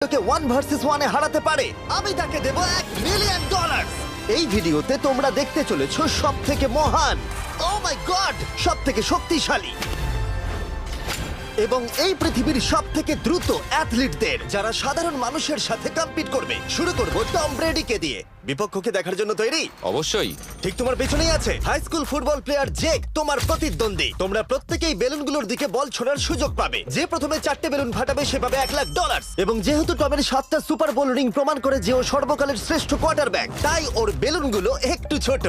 তোকে 1 ভার্সেস 1 এ হারাতে পারে, আমি তাকে দেব $1,000,000। এই ভিডিওতে তোমরা দেখতে চলেছো সবথেকে মহান, ও মাই গড, সবথেকে শক্তিশালী এবং এই পৃথিবীর সবথেকে দ্রুত অ্যাথলিটদের, যারা সাধারণ মানুষের সাথে কম্পিট করবে। শুরু করব টম ব্রেডিকে দিয়ে। বিপক্ষকে দেখার জন্য তৈরি? অবশ্যই। ঠিক তোমার পেছনেই আছে high school football player Jake, তোমার প্রতিদ্বন্দ্বী। তোমরা প্রত্যেকেই বেলুনগুলোর দিকে বল ছোড়ার সুযোগ পাবে। যে প্রথমে 4টে বেলুন ফাটাবে সে পাবে $1,00,000। এবং যেহেতু টমের 7টা সুপার বোল রিং প্রমাণ করে যে ও সর্বকালের শ্রেষ্ঠ কোয়ার্টারব্যাক, তাই ওর বেলুনগুলো একটু ছোট।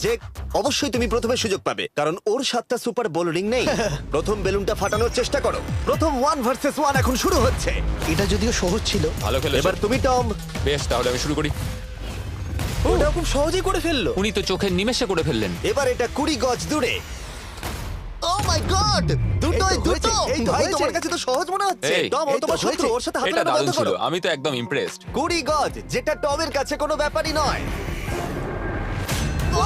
জেক, অবশ্যই তুমি প্রথমে সুযোগ পাবে, কারণ ওর 7টা সুপার বোল রিং নেই। প্রথম বেলুনটা ফাটানোর চেষ্টা করো। প্রথম 1 ভার্সেস 1 এখন শুরু হচ্ছে। এটা যদিও সহজ ছিল। ভালো খেলেছো। এবার তুমি টম। বেশ, তাহলে আমি শুরু করি। ওটা খুব সহজেই করে ফেললো। উনি তো চোখের নিমেষে করে ফেললেন। এবার এটা 20 গজ দূরে। ও মাই গড, দুটোই এই তো দুটো। হয়েছে, এই তো ভাই, হয়েছে। তোমার কাছে তো সহজ মনে হচ্ছে। এই, টম, ও এই তো তোমার শত্রু, হয়েছে। ওর সাথে হাত এটা মেলানো দারুণ বন্ধ ছিল, করো। আমি তো একদম ইমপ্রেসড। 20 গজ, যেটা টমের কাছে কোনো ব্যাপারই নয়। ও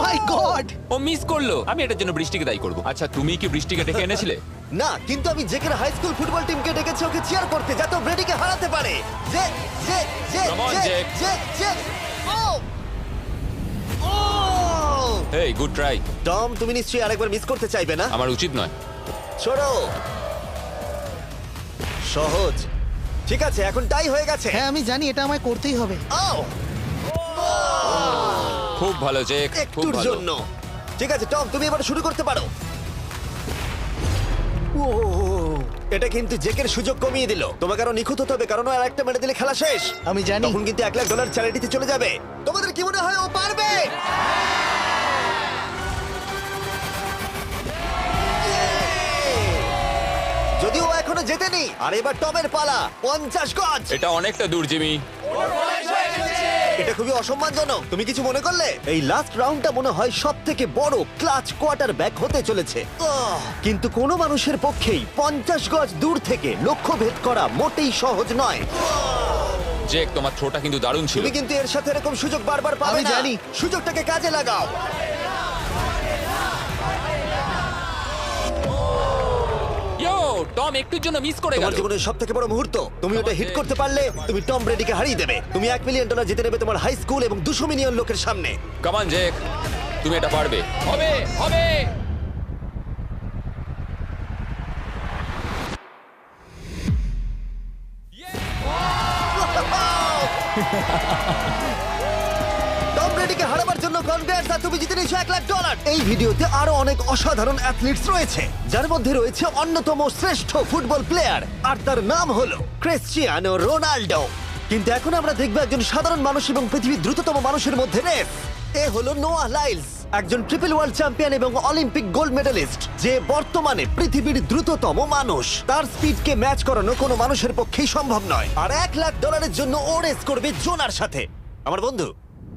মাই গড! ও মিস করলো। আমি এটার জন্য বৃষ্টিকে দায়ী করব। আচ্ছা, তুমি কি বৃষ্টিকে ডেকে এনেছিলে? না, কিন্তু আমি জেকের হাই স্কুল ফুটবল টিমকে ডেকেছি ওকে চিয়ার করতে, যাতে ও ব্রেডিকে হারাতে পারে। যে যে যে Come on, যে Jake. যে যে ও ও হেই, গুড ট্রাই। টম, তুমি নিশ্চয়ই আরেকবার মিস করতে চাইবে না? আমার উচিত নয়। ছোড়ো। সহজ। ঠিক আছে, এখন টাই হয়ে গেছে। হ্যাঁ, আমি জানি এটা আমায় করতেই হবে। ও খুব ভালো জেক, খুব একটুর ভালো। জন্য। ঠিক আছে টম, তুমি এবার শুরু করতে পারো। ও, এটা কিন্তু জেকের সুযোগ কমিয়ে দিল। তোমাকে আরো নিখুঁত হতে হবে, কারণ আর একটা মেরে দিলে খেলা শেষ। আমি জানি। তখন কিন্তু $1,00,000 চ্যারিটিতে চলে যাবে। তোমাদের কি মনে হয় ও পারবে? যদিও ও এখনো জেতেনি। আর এবার টমের পালা। 50 গজ। এটা অনেকটা দূর, জিমি। এটা খুবই অসম্মানজনক। তুমি কিছু মনে করলে? এই লাস্ট রাউন্ডটা মনে হয় সবথেকে বড় ক্লাচ কোয়ার্টারব্যাক হতে চলেছে। কিন্তু কোনো মানুষের পক্ষেই 50 গজ দূর থেকে লক্ষ্য ভেদ করা মোটেই সহজ নয়। জেক, তোমার থ্রোটা কিন্তু দারুণ ছিল। তুমি কিন্তু এর সাথে এরকম সুযোগ বারবার পাবে আমি না। জানি। সুযোগটাকে কাজে লাগাও। ইয়ো, টম একটুর জন্য মিস করে তোমার গেল। জীবনের সবথেকে বড় মুহূর্ত। তুমি ওটা হিট করতে পারলে তুমি টম ব্রেডিকে হারিয়ে দেবে। তুমি $1,000,000 জিতে নেবে তোমার হাই স্কুল এবং 200 মিলিয়ন লোকের সামনে। কাম অন জেক, তুমি এটা পারবে। হবে, হবে। টম ব্রেডিকে হারাবার জন্য কনগ্রেটস, আর তুমি জিতে নিয়েছো $1,00,000। এই ভিডিওতে আরো অনেক অসাধারণ অ্যাথলিটস রয়েছে, যার মধ্যে রয়েছে অন্যতম শ্রেষ্ঠ ফুটবল প্লেয়ার, আর তার নাম হলো ক্রিশ্চিয়ানো রোনাল্ডো। কিন্তু এখন আমরা দেখব একজন সাধারণ মানুষ এবং পৃথিবীর দ্রুততম মানুষের মধ্যে রেস। এ হলো নোয়াহ লাইলস, একজন ট্রিপল ওয়ার্ল্ড চ্যাম্পিয়ন এবং অলিম্পিক গোল্ড মেডালিস্ট, যে বর্তমানে পৃথিবীর দ্রুততম মানুষ। তার স্পিডকে ম্যাচ করানো কোনো মানুষের পক্ষেই সম্ভব নয়। আর $1,00,000 জন্য ও রেস করবে জোনার সাথে, আমার বন্ধু।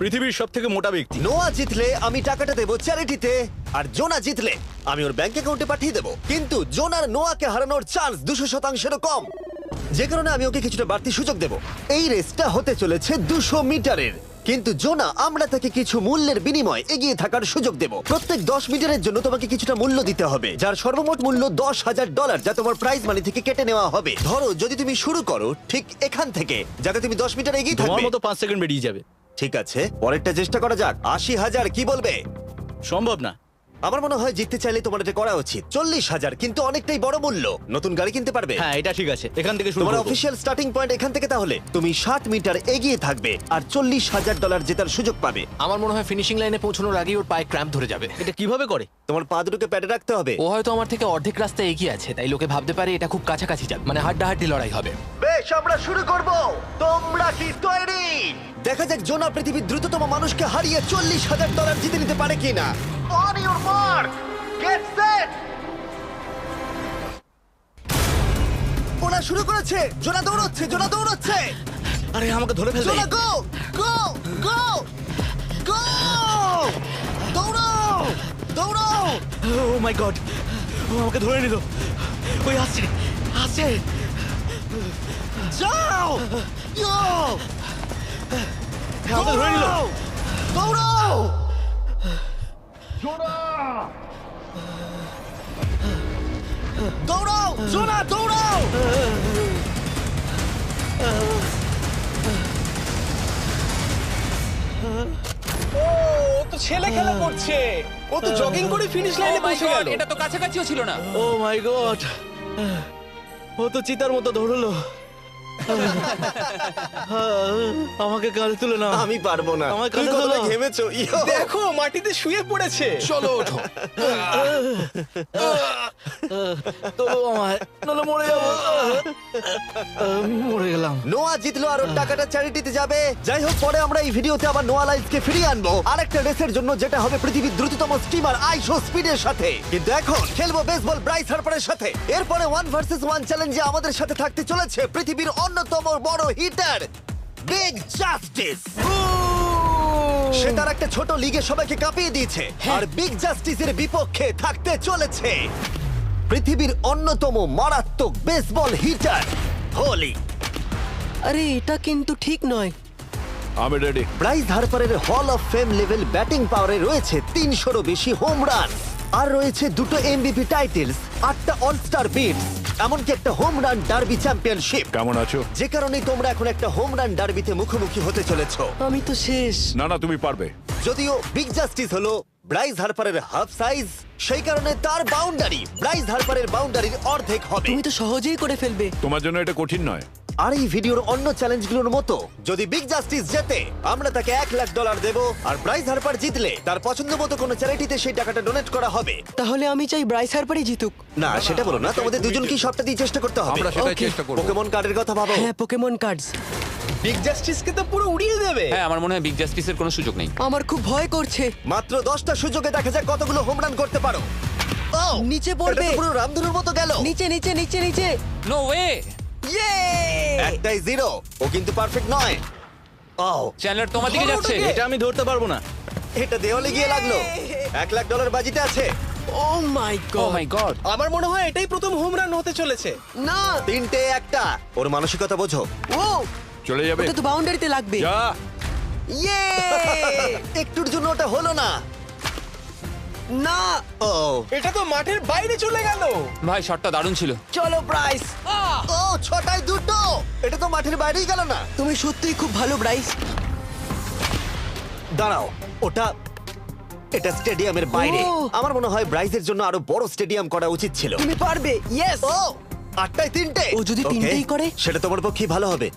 পৃথিবীর সব থেকে মোটা ব্যক্তি। নোয়া জিতলে আমি টাকাটা দেবো চ্যারিটিতে, আর জোনা জিতলে আমি ওর ব্যাংক অ্যাকাউন্টে পাঠিয়ে দেবো। কিন্তু জোনার নোয়াকে হারানোর চান্স 200%-এরও কম, যে কারণে আমি ওকে কিছুটা বাড়তি সুযোগ দেবো। এই রেসটা হতে চলেছে 200 মিটারের, কিন্তু জোনা, আমরা তাকে কিছু মূল্যের বিনিময়ে এগিয়ে থাকার সুযোগ দেব। প্রত্যেক 10 মিটারের জন্য তোমাকে কিছুটা মূল্য দিতে হবে, যার সর্বমোট মূল্য $10,000, যা তোমার প্রাইজ মানি থেকে কেটে নেওয়া হবে। ধরো যদি তুমি শুরু করো ঠিক এখান থেকে, যাতে তুমি 10 মিটার এগিয়ে তোমার থাকবে। মতো 5 সেকেন্ড বেরিয়ে যাবে। ঠিক আছে, পরেরটা চেষ্টা করা যাক। 80,000, কি বলবে? সম্ভব না। আমার মনে হয় জিততে চাইলে তোমার এটা করা উচিত। 40,000 কিন্তু অনেকটাই বড় মূল্য। নতুন গাড়ি কিনতে পারবে। হ্যাঁ, এটা ঠিক আছে, এখান থেকে শুরু তোমার করব। অফিসিয়াল স্টার্টিং পয়েন্ট এখান থেকে। তাহলে তুমি 60 মিটার এগিয়ে থাকবে আর $40,000 জেতার সুযোগ পাবে। আমার মনে হয় ফিনিশিং লাইনে পৌঁছানোর আগেই ওর পায়ে ক্র্যাম্প ধরে যাবে। এটা কিভাবে করে? তোমার পা দুটোকে প্যাডে রাখতে হবে। ও হয়তো আমার থেকে অর্ধেক রাস্তা এগিয়ে আছে, তাই লোকে ভাবতে পারে এটা খুব কাছাকাছি যাবে, মানে হাড্ডাহাড্ডি লড়াই হবে। বেশ, আমরা শুরু করব। তোমরা কি তৈরি? দেখা যাক জোনা পৃথিবীর দ্রুততম মানুষকে হারিয়ে $40,000 জিতে নিতে পারে কিনা। On your mark, get set. ওরা শুরু করেছে। জোনা দৌড়চ্ছে, জোনা দৌড়চ্ছে। আরে, আমাকে ধরে ফেলবে। জোনা গো গো গো গো! দৌড়াও দৌড়াও! ও মাই গড, ও আমাকে ধরে নিল। ওই আসছে, আসছে। যাও! ইয়ো! আমাকে ধরে নিল। দৌড়াও! দৌড়াও! জোনা দৌড়াও! ছেলে খেলা করছে। ও তো জগিং করে ফিনিশ Oh লাইনে my পৌঁছে God, গেল। এটা তো কাছাকাছিও ছিল না। ও মাই গড, ও তো চিতার মতো ধরলো। আমাকে কাঁধে তুলে নাও। আমি পারবো না। আমার তুমি কাঁধে কতটা তোলো। ঘেমেছো ইয়ো। দেখো মাটিতে শুয়ে পড়েছে। চলো ওঠো। তো আমায় নলে মরে যাবো। মরে গেলাম। নোয়া জিতলো আর ওর টাকাটা চ্যারিটিতে যাবে। যাই হোক, পরে আমরা এই ভিডিওতে আবার নোয়া লাইফকে ফিরিয়ে আনবো আরেকটা রেসের জন্য, যেটা হবে পৃথিবীর দ্রুততম স্টিমার আইশো স্পিডের সাথে। কিন্তু এখন খেলবো বেসবল ব্রাইস হার্পারের সাথে। এরপরে 1 ভার্সেস 1 চ্যালেঞ্জে আমাদের সাথে থাকতে চলেছে পৃথিবীর অন্যতম বড় হিটার বিগ জাস্টিস। সে তার একটা ছোট লিগে সবাইকে কাঁপিয়ে দিয়েছে, আর বিগ জাস্টিসের বিপক্ষে থাকতে চলেছে পৃথিবীর অন্যতম মারাত্মক বেসবল হিটার হোলি। আরে এটা কিন্তু ঠিক নয়। আমি ready. Bryce হার্পারের hall of fame level batting পাওয়ারে রয়েছে 300-রও বেশি হোম রান, আর রয়েছে 2টো এমভিপি টাইটেলস, 8টা অলস্টার বিটস, এমনকি একটা হোম রান ডার্বি চ্যাম্পিয়নশিপ। কেমন আছো? যে কারণে তোমরা এখন একটা হোম রান ডার্বিতে মুখোমুখি হতে চলেছো। আমি তো শেষ। না না, তুমি পারবে। যদিও বিগ জাস্টিস হলো ব্রাইস হার্পারের হাফ সাইজ, সেই কারণে তার বাউন্ডারি ব্রাইস হার্পারের বাউন্ডারির অর্ধেক হবে। তুমি তো সহজেই করে ফেলবে। তোমার জন্য এটা কঠিন নয়। আর এই ভিডিওর অন্য চ্যালেঞ্জগুলোর মতো যদি বিগ জাস্টিস জেতে আমরা তাকে $1,00,000 দেব, আর ব্রাইস হার্পার জিতলে তার পছন্দ মতো কোনো চ্যারিটিতে সেই টাকাটা ডোনেট করা হবে। তাহলে আমি চাই ব্রাইস হার্পারই জিতুক। না, সেটা বলো না, তোমাদের দুজনকেই সবটা দিয়ে চেষ্টা করতে হবে। আমরা সেটাই Okay. চেষ্টা করব। পোকেমন কার্ডের কথা ভাবো। হ্যাঁ, পোকেমন কার্ডস। বিগ জাস্টিসকে তো পুরো উড়িয়ে দেবে। হ্যাঁ, আমার মনে হয় বিগ জাস্টিসের কোনো সুযোগ নেই। আমার খুব ভয় করছে। মাত্র 10টা সুযোগে দেখা যাক কতগুলো হোম রান করতে পারো। ও, নিচে এটা পড়বে। তো পুরো রামধনুর মতো গেল। নিচে নিচে নিচে নিচে। No way. ইয়ে! একটাই জিরো, ও কিন্তু পারফেক্ট নয়। ও, চ্যানেলার তোমার দিকে যাচ্ছে। এটা আমি ধরতে পারবো না। এটা দেওয়ালে গিয়ে লাগলো। $1,00,000 বাজিতে আছে। ও মাই ও গড। মাই গড। আমার মনে হয় এটাই প্রথম হোম রান হতে চলেছে। না। 3টে একটা। ওর মানসিকতা বোঝো। ও, চলে যাবে। ওটা তো বাউন্ডারিতে লাগবে। যা। ইয়ে! একটুর জন্য ওটা হলো না। না। ও, এটা তো মাঠের বাইরে চলে গেল। ভাই, শটটা দারুণ ছিল। চলো ব্রাইস। ও, 6টায় 2টো। এটা তো মাঠের বাইরেই গেল না। তুমি সত্যিই খুব ভালো ব্রাইস। দাঁড়াও, এটা স্টেডিয়ামের বাইরে। ও। আমার মনে হয় ব্রাইজের জন্য আরো বড় স্টেডিয়াম করা উচিত ছিল। তুমি পারবে। ইয়েস। ও, 8টায় 3টে। ও যদি Okay, তিনটেই করে? সেটা তোমার পক্ষে ভালো হবে।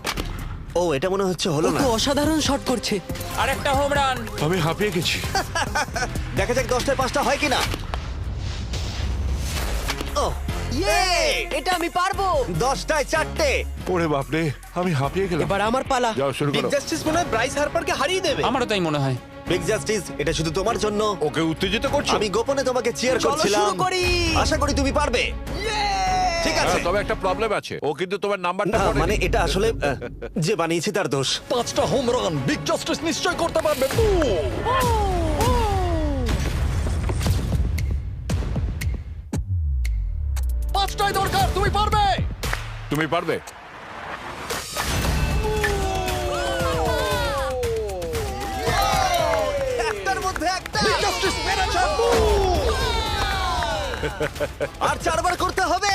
ও, এটা মনে হচ্ছে ও হলো না। তো অসাধারণ শট করছে। আর একটা হোম রান। আমি হাঁপিয়ে গেছি। দেখা যাক 10টায় 5টা হয় কিনা। ও, ইয়ে! এটা আমি পারবো। 10টায় 4টে। ওরে বাপরে, আমি হাঁপিয়ে গেলাম। এবার আমার পালা। যাও শুরু বিগ করো। জাস্টিস মনে হয় ব্রাইস হার্পারকে হারিয়ে দেবে। আমারও তাই মনে হয়। বিগ জাস্টিস, এটা শুধু তোমার জন্য। ওকে উত্তেজিত করছো? আমি গোপনে তোমাকে চিয়ার চলো করছিলাম। শুরু করি। আশা করি তুমি পারবে। ঠিক আছে। হ্যাঁ, তবে একটা প্রবলেম আছে, ও কিন্তু তোমার নাম্বারটা না, পড়েনি। মানে এটা আসলে যে বানিয়েছে তার দোষ। 5টা হোম রান বিগ জাস্টিস নিশ্চয় করতে পারবে। পাঁচটাই দরকার, তুমি পারবে। তুমি পারবে। একটার মধ্যে একটা। বিগ জাস্টিস মেরেছে। আর 4বার করতে হবে।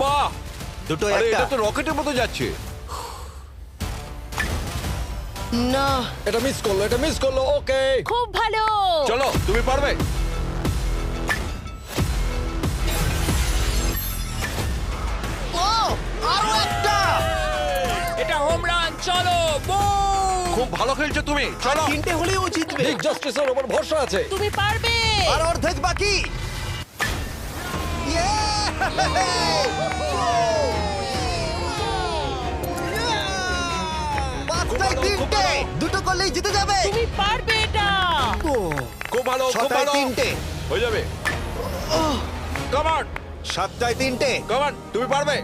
বাহ! দুটো আরে একটা। এটা তো রকেটের মতো যাচ্ছে। না। এটা মিস করলো, এটা মিস করলো। ওকে, খুব ভালো। চলো, তুমি পারবে। ও, আরো একটা। এটা হোম রান। চলো, বুম! খুব ভালো খেলছো তুমি। চলো। 3টে হলেই ও জিতবে। বিগ জাস্টিসের উপর ভরসা আছে। তুমি পারবে। আর অর্ধেক বাকি। পাঁচটায় 3টে। দুটো করলেই জিতে যাবে। তুমি পারবে এটা। খুব ভালো, খুব 6টায় ভালো। 3টে। হয়ে যাবে। কাম অন, 7টায় 3টে। কাম অন, তুমি পারবে।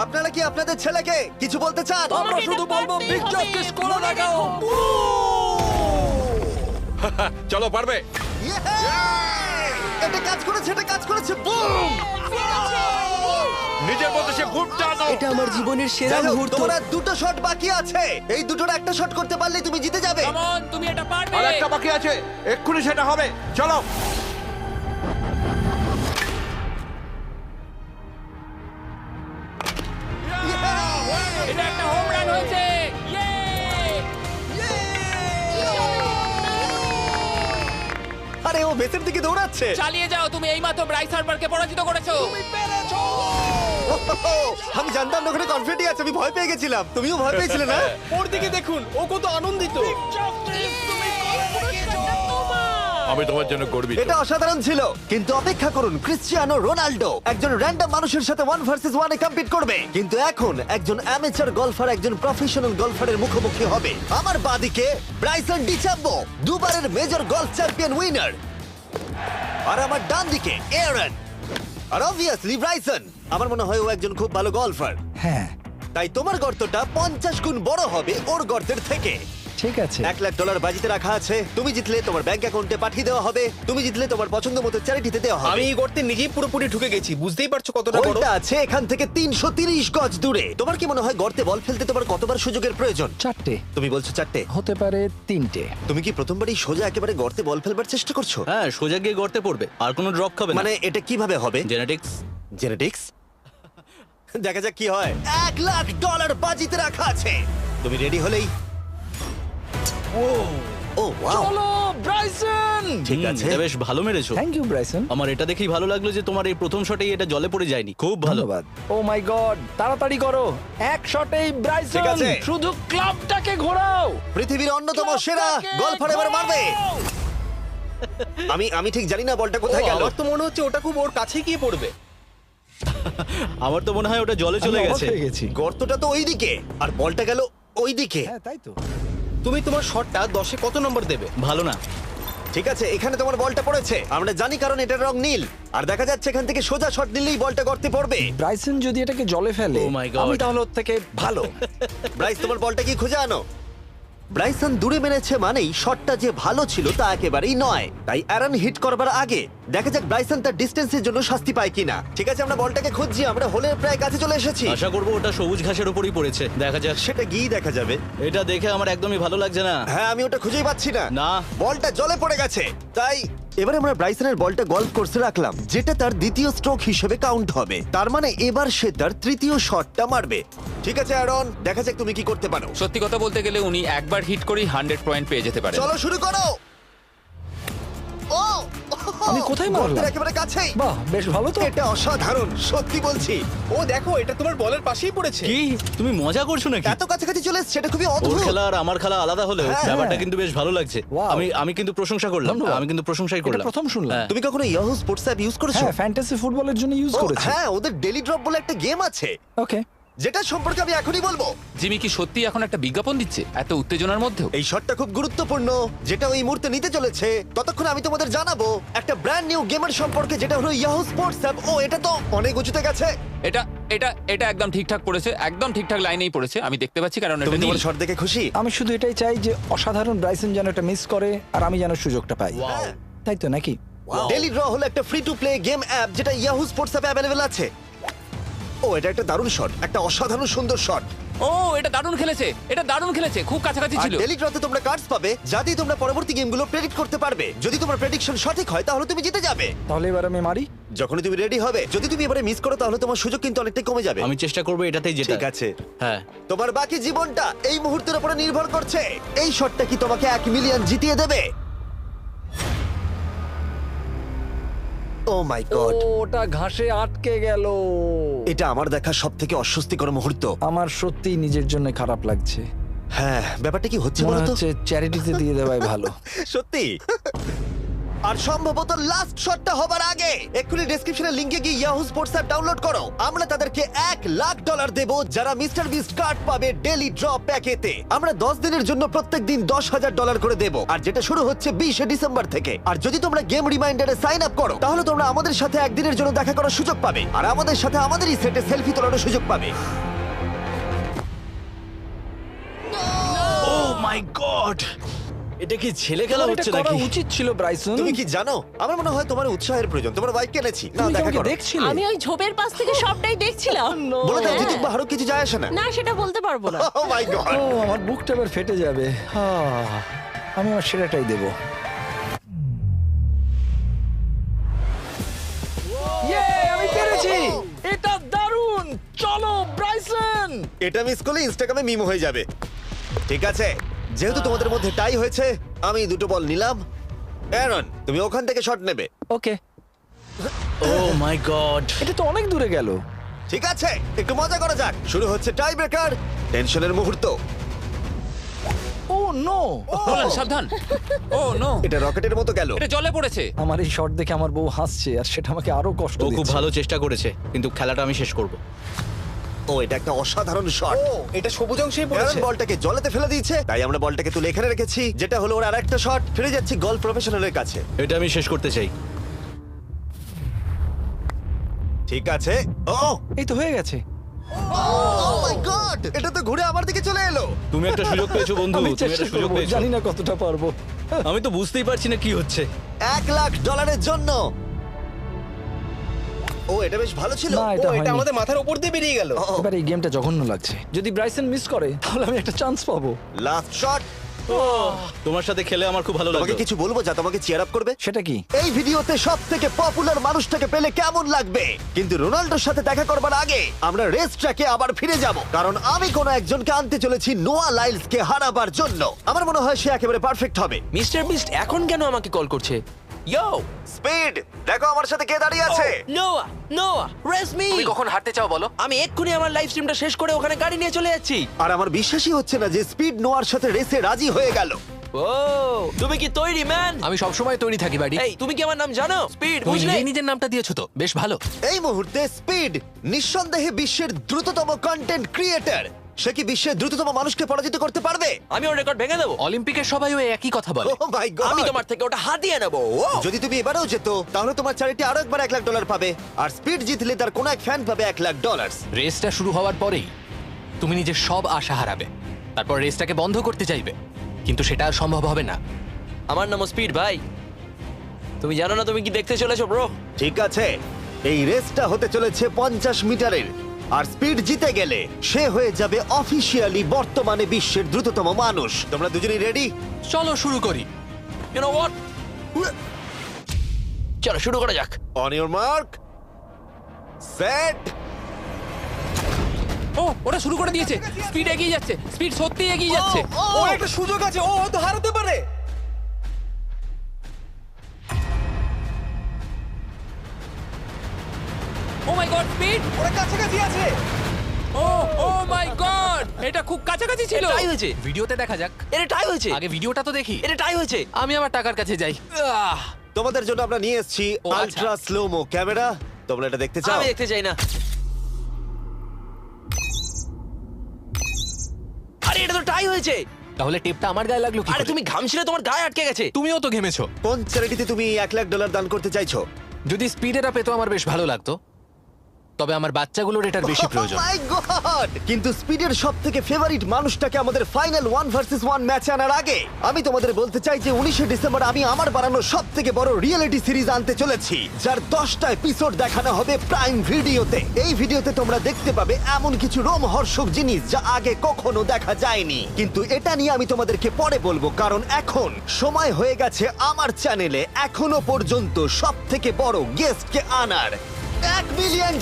আপনারা কি আপনাদের ছেলেকে কিছু বলতে চান? আমরা তোমাকে শুধু এটা বলবো পারতেই বিগ হবে। জাস্টিস করে মনে দেখাও। রেখো। চলো, পারবে। এটা কাজ করেছে, এটা কাজ করেছে। বুম! নিজের মধ্যে সে বুম টানো। এটা আমার জীবনের সেরা যাই হোক, মুহূর্ত। তোমার আর দুটো শট বাকি আছে। এই দুটোর একটা শট করতে পারলে তুমি জিতে যাবে। কাম অন, তুমি এটা পারবে। আর একটা বাকি আছে, এক্ষুনি সেটা হবে। চলো। এটা একটা হোম রান হয়েছে। ইয়ে! বেসের দিকে দৌড়াচ্ছে। চালিয়ে যাও, তুমি এইমাত্র ব্রাইস হার্বারকে পরাজিত করেছো। আমি জানতাম না ওখানে কনফিডেন্ট আছে, আমি ভয় পেয়ে গেছিলাম। তুমিও ভয় পেয়েছিলে না? ওর দিকে দেখুন, ও কত আনন্দিত। আমি তোমার জন্য গর্বিত। এটা অসাধারণ ছিল, কিন্তু অপেক্ষা করুন, ক্রিশ্চিয়ানো রোনাল্ডো একজন র্যান্ডম মানুষের সাথে 1 ভার্সেস 1 এ কম্পিট করবে, কিন্তু এখন একজন অ্যামেচার গলফার একজন প্রফেশনাল গলফারের মুখোমুখি হবে। আমার বাদিকে ব্রাইসন ডিচাম্বো, দুবারের মেজর গলফ চ্যাম্পিয়ন উইনার, আর আমার ডান দিকে এয়ারন। আর অবভিয়াসলি ব্রাইসন, আমার মনে হয় ও একজন খুব ভালো গলফার। হ্যাঁ তাই তোমার গর্তটা 50 গুণ বড় হবে ওর গর্তের থেকে। ঠিক আছে। $1,00,000 বাজিতে রাখা আছে। তুমি জিতলে তোমার ব্যাংক অ্যাকাউন্টে পাঠিয়ে দেওয়া হবে, তুমি জিতলে তোমার পছন্দ মতো চ্যারিটিতে দেওয়া হবে। আমি এই গর্তে নিজেই পুরোপুরি ঢুকে গেছি, বুঝতেই পারছো কতটা বড়। ওইটা আছে এখান থেকে 330 গজ দূরে। তোমার কি মনে হয় গর্তে বল ফেলতে তোমার কতবার সুযোগের প্রয়োজন? 4টে তুমি বলছো 4টে, হতে পারে 3টে। তুমি কি প্রথমবারই সোজা একেবারে গর্তে বল ফেলবার চেষ্টা করছো? হ্যাঁ, সোজা গিয়ে গর্তে পড়বে, আর কোনো ড্রপ খাবে না। মানে এটা কিভাবে হবে? জেনেটিক্স। জেনেটিক্স? দেখা যাক কি হয়। $1,00,000 বাজিতে রাখা আছে। তুমি রেডি হলেই। ও ওয়াও, চলো ব্রাইসন। ঠিক আছে। এটা বেশ ভালো মেরেছো। Thank you Bryson. আমার এটা দেখেই ভালো লাগলো যে তোমার এই প্রথম শটেই এটা জলে পড়ে যায়নি। খুব ভালো। ধন্যবাদ। ও মাই গড, তাড়াতাড়ি করো, এক শটেই ব্রাইসন। ঠিক আছে। শুধু ক্লাবটাকে ঘোরাও। পৃথিবীর অন্যতম সেরা গলফার এবার মারবে। আমি ঠিক জানি না বলটা কোথায় গেল। আমার তো মনে হচ্ছে ওটা খুব ওর কাছে গিয়ে পড়বে। আমার তো মনে হয় ওটা জলে চলে আমি অবাক গেছে। হয়ে গেছি। গর্তটা তো ওইদিকে আর বলটা গেল ওইদিকে। হ্যাঁ তাই তো। তুমি তোমার শটটা 10-এ কত নম্বর দেবে? ভালো না। ঠিক আছে, এখানে তোমার বলটা পড়েছে, আমরা জানি কারণ এটার রং নীল। আর দেখা যাচ্ছে এখান থেকে সোজা শট নিলেই বলটা গর্তে পড়বে। ব্রাইসন যদি এটাকে জলে ফেলে, Oh my God. আমি তাহলে ওর থেকে ভালো। ব্রাইস, তোমার বলটা কি খুঁজে আনো। ব্রাইসন দূরে মেরেছে মানেই শটটা যে ভালো ছিল তা একেবারেই নয়। তাই অ্যারন হিট করবার আগে দেখা যাক ব্রাইসন তার ডিস্টেন্সের জন্য শাস্তি পায় কিনা। ঠিক আছে, আমরা বলটাকে খুঁজছি, আমরা হোলের প্রায় কাছে চলে এসেছি। আশা করবো ওটা সবুজ ঘাসের উপরই পড়েছে। দেখা যাক। সেটা গিয়ে দেখা যাবে। এটা দেখে আমার একদমই ভালো লাগছে না। হ্যাঁ, আমি ওটা খুঁজেই পাচ্ছি না। না। বলটা জলে পড়ে গেছে। তাই এবার আমরা ব্রাইসনের বলটা গলফ কোর্সে রাখলাম, যেটা তার দ্বিতীয় স্ট্রোক হিসেবে কাউন্ট হবে। তার মানে এবার সে তার তৃতীয় শটটা মারবে। ঠিক আছে অ্যারন, দেখা যাক তুমি কি করতে পারো। সত্যি কথা বলতে গেলে উনি একবার হিট করেই 100 পয়েন্ট পেয়ে যেতে পারেন। চলো শুরু করো। ও, আমি কোথায় মারলাম? গর্তের একেবারে কাছেই। বাহ, বেশ ভালো তো। এটা অসাধারণ, সত্যি বলছি। ও দেখো, এটা তোমার বলের পাশেই পড়েছে। কি তুমি মজা করছো নাকি? এত কাছাকাছি চলে এসেছে, সেটা খুবই ওর অদ্ভুত। খেলা আর আমার খেলা আলাদা হলেও হ্যাঁ। ব্যাপারটা কিন্তু বেশ ভালো লাগছে। Wow. আমি কিন্তু প্রশংসা করলাম। ধন্যবাদ। আমি কিন্তু প্রশংসাই এটা করলাম। প্রথম শুনলাম। হ্যাঁ। তুমি কখনো ইয়াহু স্পোর্টস অ্যাপ ইউজ করেছো? হ্যাঁ, ফ্যান্টাসি ফুটবলের জন্য ইউজ ও, করেছি। হ্যাঁ, ওদের ডেলি ড্রপ বলে একটা গেম আছে, ওকে। যেটা সম্পর্কে আমি এখনই বলবো। জিমি কি সত্যি এখন একটা বিজ্ঞাপন দিচ্ছে এত উত্তেজনার মধ্যেও? এই শটটা খুব গুরুত্বপূর্ণ, যেটা ওই মুহূর্তে নিতে চলেছে। ততক্ষণ আমি তোমাদের জানাবো একটা ব্র্যান্ড নিউ গেমের সম্পর্কে, যেটা হলো ইয়াহু স্পোর্টস অ্যাপ। ও, এটা তো অনেক উঁচুতে গেছে। এটা এটা এটা একদম ঠিকঠাক পড়েছে, একদম ঠিকঠাক লাইনেই পড়েছে। আমি দেখতে পাচ্ছি কারণ এটা তুমি নীল। তোমার শট দেখে খুশি? আমি শুধু এটাই চাই যে অসাধারণ ব্রাইসন যেন এটা মিস করে আর আমি যেন সুযোগটা পাই। হ্যাঁ। তাই তো নাকি? ডেলি ড্র হলো একটা free to play game app, যেটা ইয়াহু স্পোর্টস অ্যাপে অ্যাভেলেবল আছে। ও, এটা একটা দারুণ শট, একটা অসাধারণ সুন্দর শট। ও, এটা দারুণ খেলেছে, এটা দারুণ খেলেছে, খুব কাছাকাছি আর ছিল। ডেলি ড্রতে তোমরা কার্ডস পাবে, যাতে তোমরা পরবর্তী গেমগুলো প্রেডিক্ট করতে পারবে। যদি তোমার প্রেডিকশন সঠিক হয় তাহলে তুমি জিতে যাবে। তাহলে এবার আমি মারি। যখনই তুমি রেডি হবে, যদি তুমি এবারে মিস করো তাহলে তোমার সুযোগ কিন্তু অনেকটাই কমে যাবে। আমি চেষ্টা করবো এটাতেই যেটা। ঠিক আছে, হ্যাঁ। তোমার বাকি জীবনটা এই মুহূর্তের উপরে নির্ভর করছে। এই শটটা কি তোমাকে 1 মিলিয়ন জিতিয়ে দেবে? ও মাই গড, ওটা ঘাসে আটকে গেল। এটা আমার দেখা সবথেকে অস্বস্তিকর মুহূর্ত। আমার সত্যি নিজের জন্য খারাপ লাগছে। হ্যাঁ, ব্যাপারটা কি হচ্ছে মনে বলো তো? হচ্ছে চ্যারিটিতে দিয়ে দেওয়াই ভালো। সত্যি। আর সম্ভবত লাস্ট শটটা হবার আগে এক্ষুনি ডেসক্রিপশনের লিংকে গিয়ে ইয়াহু স্পোর্টস অ্যাপ ডাউনলোড করো। আমরা তাদেরকে $1,00,000 দেব যারা মিস্টার বিস্ট কার্ড পাবে ডেলি ড্র প্যাকেতে। আমরা 10 দিনের জন্য প্রত্যেক দিন $10,000 করে দেব, আর যেটা শুরু হচ্ছে 20শে ডিসেম্বর থেকে। আর যদি তোমরা গেম রিমাইন্ডারে সাইন আপ করো তাহলে তোমরা আমাদের সাথে একদিনের জন্য দেখা করার সুযোগ পাবে, আর আমাদের সাথে আমাদেরই সেটে সেলফি তোলার সুযোগ পাবে। ও মাই গড, এটা কি ছেলে খেলা তোমার এটা হচ্ছে করা নাকি? উচিত ছিল ব্রাইসন। তুমি কি জানো, আমার মনে হয় তোমার উৎসাহের প্রয়োজন। তোমার বাইক কিনেছি, না তুমি দেখা কাউকে করো। দেখছিলে? আমি ওই ঝোপের পাশ থেকে সবটাই দেখছিলাম। বলে দাও হ্যাঁ। জিতুক বা হারুক, কিছু যায় আসে না। না, সেটা বলতে পারবো না। ও মাই গড, ও, আমার বুকটা এবার ফেটে যাবে। আমি আমার সেরাটাই দেব। আমি পেরেছি। এটা দারুণ। চলো ব্রাইসন। এটা মিস করলে ইনস্টাগ্রামে মিম হয়ে যাবে। ঠিক আছে, যেহেতু তোমাদের মধ্যে টাই হয়েছে, আমি 2টো বল নিলাম অ্যারন তুমি ওখান থেকে শট নেবে। ওকে, ও মাই গড। এটা তো অনেক দূরে গেল। ঠিক আছে, একটু মজা করা যাক। শুরু হচ্ছে টাই ব্রেকার, টেনশনের মুহূর্ত। ও নো, নোলান সাবধান। ও নো, এটা রকেটের মতো গেল। এটা জলে পড়েছে। আমার এই শট দেখে আমার বউ হাসছে আর সেটা আমাকে আরো কষ্ট ও খুব দিচ্ছে। ভালো চেষ্টা করেছে, কিন্তু খেলাটা আমি শেষ করব। ও এটা একটা অসাধারণ শট। ও এটা সবুজ অংশেই অ্যারন পড়েছে। বলটাকে জলেতে ফেলে দিয়েছে, তাই আমরা বলটাকে তুলে এখানে রেখেছি, যেটা হলো ওর আরেকটা শট। ফিরে যাচ্ছি গলফ প্রফেশনালের কাছে। এটা আমি শেষ করতে চাই। ঠিক আছে। ও এই তো হয়ে গেছে। মাই গড, এটা তো ঘুরে আমার দিকে চলে এলো। তুমি একটা সুযোগ পেয়েছো বন্ধু, আমি তুমি চেষ্টা একটা সুযোগ করবো, পেয়েছো। জানি না কতটা পারবো। আমি তো বুঝতেই পারছি না কি হচ্ছে। $1,00,000 জন্য। ও এটা বেশ ভালো ছিল। না, ও এটা এটা হয়নি। আমাদের মাথার উপর দিয়ে বেরিয়ে গেল। এবার এই গেমটা জঘন্য লাগছে। যদি ব্রাইসন মিস করে তাহলে আমি একটা চান্স পাবো। Last shot. তোমার সাথে খেলে আমার খুব ভালো তোমাকে লাগলো। কিছু বলবো যা তোমাকে চিয়ার আপ করবে? সেটা কি? এই ভিডিওতে সবথেকে পপুলার মানুষটাকে পেলে কেমন লাগবে? কিন্তু রোনাল্ডোর সাথে দেখা করবার আগে আমরা রেস ট্র্যাকে আবার ফিরে যাব, কারণ আমি কোনো একজনকে আনতে চলেছি নোয়া লাইলসকে হারাবার জন্য। আমার মনে হয় সে একেবারে পারফেক্ট হবে। মিস্টার বিস্ট এখন কেন আমাকে কল করছে? ইয়ো, স্পিড, দেখো আমার সাথে কে দাঁড়িয়ে আছে। নোয়া, নোয়া, রেস মি। তুমি কখন হাঁটতে চাও বলো? আমি এক্ষুনি আমার লাইভ স্ট্রিমটা শেষ করে ওখানে গাড়ি নিয়ে চলে যাচ্ছি। আর আমার বিশ্বাসই হচ্ছে না যে স্পিড নোয়ার সাথে রেসে রাজি হয়ে গেল। ও, তুমি কি তৈরি ম্যান? আমি সবসময় তৈরি থাকি বাড়ি। এই, তুমি কি আমার নাম জানো? স্পিড, তুমি বুঝলে? নিজেই নিজের নামটা দিয়েছো তো, বেশ ভালো। এই মুহূর্তে স্পিড নিঃসন্দেহে বিশ্বের দ্রুততম কন্টেন্ট ক্রিয়েটর। সে কি বিশ্বের দ্রুততম মানুষকে পরাজিত করতে পারবে? আমি ওর রেকর্ড ভেঙে দেবো। অলিম্পিকের সবাই ওই একই কথা বলে। Oh my God! আমি তোমার থেকে ওটা হাতিয়ে নেবো। ও, যদি তুমি এবারেও যেত তাহলে তোমার চ্যারিটি আরো একবার $1,00,000 পাবে, আর স্পিড জিতলে তার কোনো এক ফ্যান পাবে $1,00,000। রেসটা শুরু হওয়ার পরেই তুমি নিজের সব আশা হারাবে, তারপর রেসটাকে বন্ধ করতে চাইবে, কিন্তু সেটা আর সম্ভব হবে না। আমার নাম স্পিড ভাই। তুমি জানো না তুমি কি দেখতে চলেছো ব্রো? ঠিক আছে, এই রেসটা হতে চলেছে 50 মিটারের, আর স্পিড জিতে গেলে সে হয়ে যাবে অফিসিয়ালি বর্তমানে বিশ্বের দ্রুততম মানুষ। তোমরা দুজনেই রেডি? চলো শুরু করি। You know what? চলো শুরু করা যাক। On your mark, set. ও ওটা শুরু করে দিয়েছে। স্পিড এগিয়ে যাচ্ছে, স্পিড সত্যিই এগিয়ে যাচ্ছে। ও একটা সুযোগ আছে, ও হয়তো হারাতে পারে। ও মাই গড, স্পিড! ওরা কাছাকাছি আছে। ও ও মাই গড, এটা খুব কাছাকাছি ছিল। টাই হয়েছে। ভিডিওতে দেখা যাক। এটা টাই হয়েছে। আগে ভিডিওটা তো দেখি। এটা টাই হয়েছে। আমি আমার টাকার কাছে যাই। তোমাদের জন্য আমরা নিয়ে এসেছি ও, আচ্ছা। Ultra slomo camera. তোমরা এটা দেখতে চাও? আমি দেখতে চাই না। আরে এটা তো টাই হয়েছে। তাহলে টেপটা আমার গায়ে লাগলো কি আরে করে? তুমি ঘামছিলে, তোমার গায়ে আটকে গেছে। তুমিও তো ঘেমেছো। কোন চ্যারিটিতে তুমি $1,00,000 দান করতে চাইছো? যদি স্পিড এটা পেতো আমার বেশ ভালো লাগতো, তবে আমার বাচ্চাগুলোর এটার বেশি প্রয়োজন। Oh my God! কিন্তু স্পিডের সবথেকে ফেভারিট মানুষটাকে আমাদের ফাইনাল 1 ভার্সেস 1 ম্যাচে আনার আগে আমি তোমাদের বলতে চাই যে 19শে ডিসেম্বর আমি আমার বানানো সবথেকে বড় রিয়েলিটি সিরিজ আনতে চলেছি, যার 10টা এপিসোড দেখানো হবে প্রাইম ভিডিওতে। এই ভিডিওতে তোমরা দেখতে পাবে এমন কিছু রোমহর্ষক জিনিস যা আগে কখনো দেখা যায়নি, কিন্তু এটা নিয়ে আমি তোমাদেরকে পরে বলবো, কারণ এখন সময় হয়ে গেছে আমার চ্যানেলে এখনো পর্যন্ত সবথেকে বড় গেস্টকে আনার। $1 মিলিয়ন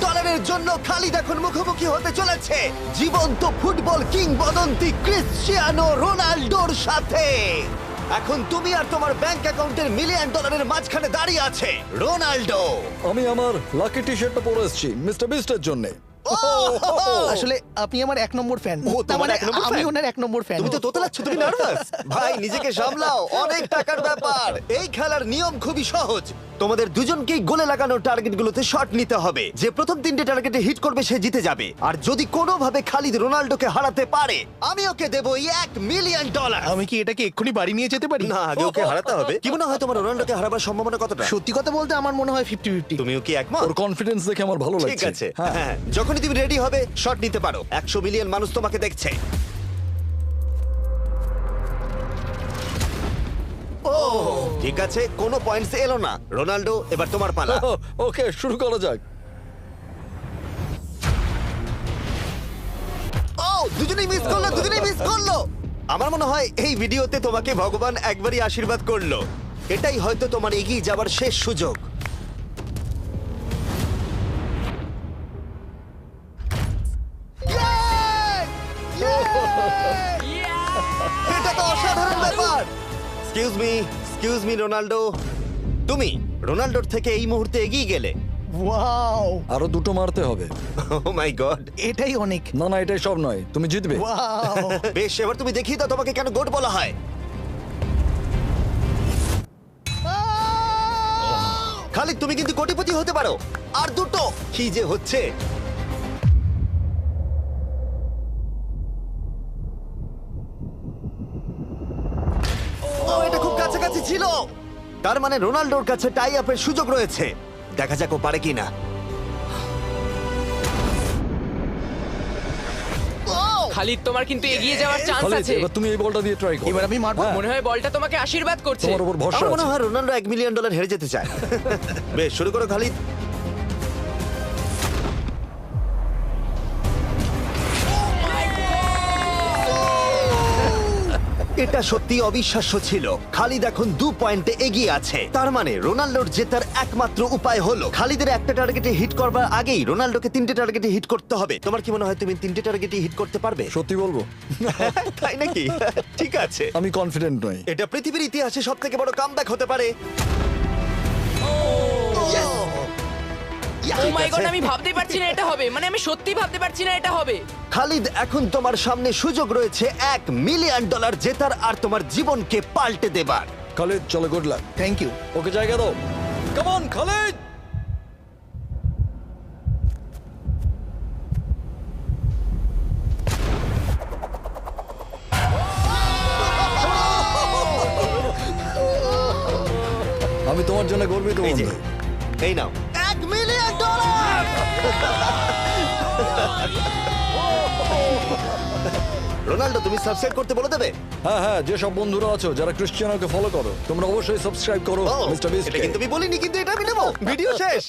জন্য খালিদ এখন মুখোমুখি হতে চলেছে জীবন্ত ফুটবল কিংবদন্তি ক্রিশ্চিয়ানো রোনাল্ডোর সাথে। এখন তুমি আর তোমার ব্যাংক অ্যাকাউন্টের $1 মিলিয়ন মাঝখানে দাঁড়িয়ে আছে রোনাল্ডো। আমি আমার লাকি টি শার্টটা পরে এসেছি মিস্টার বিস্টের জন্য। আসলে আপনি আমার 1 নম্বর ফ্যান। ও, তোমার এক নম্বর আমি fan? ওনার 1 নম্বর ফ্যান। তুমি তো তোতলাচ্ছ, তুমি নার্ভাস? ভাই নিজেকে সামলাও, অনেক টাকার ব্যাপার। এই খেলার নিয়ম খুবই সহজ। তোমাদের দুজনকেই গোলে লাগানো টার্গেটগুলোতে শট নিতে হবে। যে প্রথম 3টে টার্গেটে হিট করবে সে জিতে যাবে। আর যদি কোনোভাবে খালিদ রোনাল্ডোকে হারাতে পারে আমি ওকে দেবো $1 মিলিয়ন। আমি কি এটাকে এক্ষুনি বাড়ি নিয়ে যেতে পারি? না, আগে ওকে হারাতে হবে। কি মনে হয় তোমার রোনাল্ডোকে হারাবার সম্ভাবনা কতটা? সত্যি কথা বলতে আমার মনে হয় 50-50। তুমিও কি একমত? ওর কনফিডেন্স দেখে আমার ভালো লাগছে। ঠিক আছে, হ্যাঁ। হ্যাঁ, যখনই তুমি রেডি হবে শট নিতে পারো। 100 মিলিয়ন মানুষ তোমাকে দেখছে। ঠিক আছে, কোনো পয়েন্টস এলো না। রোনাল্ডো, এবার তোমার পালা। ওকে, শুরু করা যাক। ও, দুজনেই মিস করলো, দুজনেই মিস করলো। আমার মনে হয় এই ভিডিওতে তোমাকে ভগবান একবারই আশীর্বাদ করলো। এটাই হয়তো তোমার এগিয়ে যাবার শেষ সুযোগ। এটা তো অসাধারণ ব্যাপার। Excuse me, excuse me Ronaldo, তুমি রোনাল্ডোর থেকে এই মুহূর্তে এগিয়ে গেলে। ওয়াও, আরো দুটো মারতে হবে। ও মাই গড। এটাই অনেক। না না, এটাই সব নয়, তুমি জিতবে। ওয়াও, বেশ, এবার তুমি দেখিয়ে দাও তোমাকে কেন গোট বলা হয়। খালিদ, তুমি কিন্তু কোটিপতি হতে পারো। আর দুটো কি যে হচ্ছে। ও, এটা খুব কাছাকাছি ছিল। তার মানে রোনাল্ডোর কাছে টাই আপের সুযোগ রয়েছে। দেখা যাক ও পারে কিনা। খালিদ, তোমার কিন্তু এগিয়ে যাওয়ার চান্স খালিদ, আছে। এবার তুমি এই বলটা দিয়ে ট্রাই করো। এবার আমি মারবো। হ্যাঁ, মনে হয় বলটা তোমাকে আশীর্বাদ করছে। তোমার উপর ভরসা আমার মনে আছে। হয় রোনাল্ডো $1 মিলিয়ন হেরে যেতে চায়। বেশ, শুরু করো খালিদ। এটা সত্যি অবিশ্বাস্য ছিল। খালিদ এখন 2 পয়েন্টে এগিয়ে আছে। তার মানে রোনাল্ডোর জেতার একমাত্র উপায় হলো খালিদের একটা টার্গেটে হিট করবার আগেই রোনাল্ডোকে 3টে টার্গেটে হিট করতে হবে। তোমার কি মনে হয় তুমি 3টে টার্গেটে হিট করতে পারবে? সত্যি বলবো, তাই নাকি? ঠিক আছে। আমি কনফিডেন্ট নই। এটা পৃথিবীর ইতিহাসে সবথেকে বড় কামব্যাক হতে পারে। ও মাই গড, আমি ভাবতেই পারছি না এটা হবে। মানে আমি সত্যি ভাবতে পারছি না এটা হবে। খালিদ, এখন তোমার সামনে সুযোগ রয়েছে $1 মিলিয়ন জেতার আর তোমার জীবনকে পাল্টে দেবার। খালিদ, চলো, good luck. Thank you. Okay জায়গা দাও। Come on Khalid. আমি তোমার জন্য গর্বিত এই যে, বন্ধু। এই নাও $1 মিলিয়ন। রোনাল্ডো, তুমি সাবস্ক্রাইব করতে বলে দেবে? হ্যাঁ হ্যাঁ, যে সব বন্ধুরা আছো যারা ক্রিশ্চিয়ানোকে ফলো করো, তোমরা অবশ্যই সাবস্ক্রাইব করো ও, মিস্টার বিস্ট। এটা কিন্তু আমি বলিনি, কিন্তু এটা আমি নেবো। ভিডিও শেষ।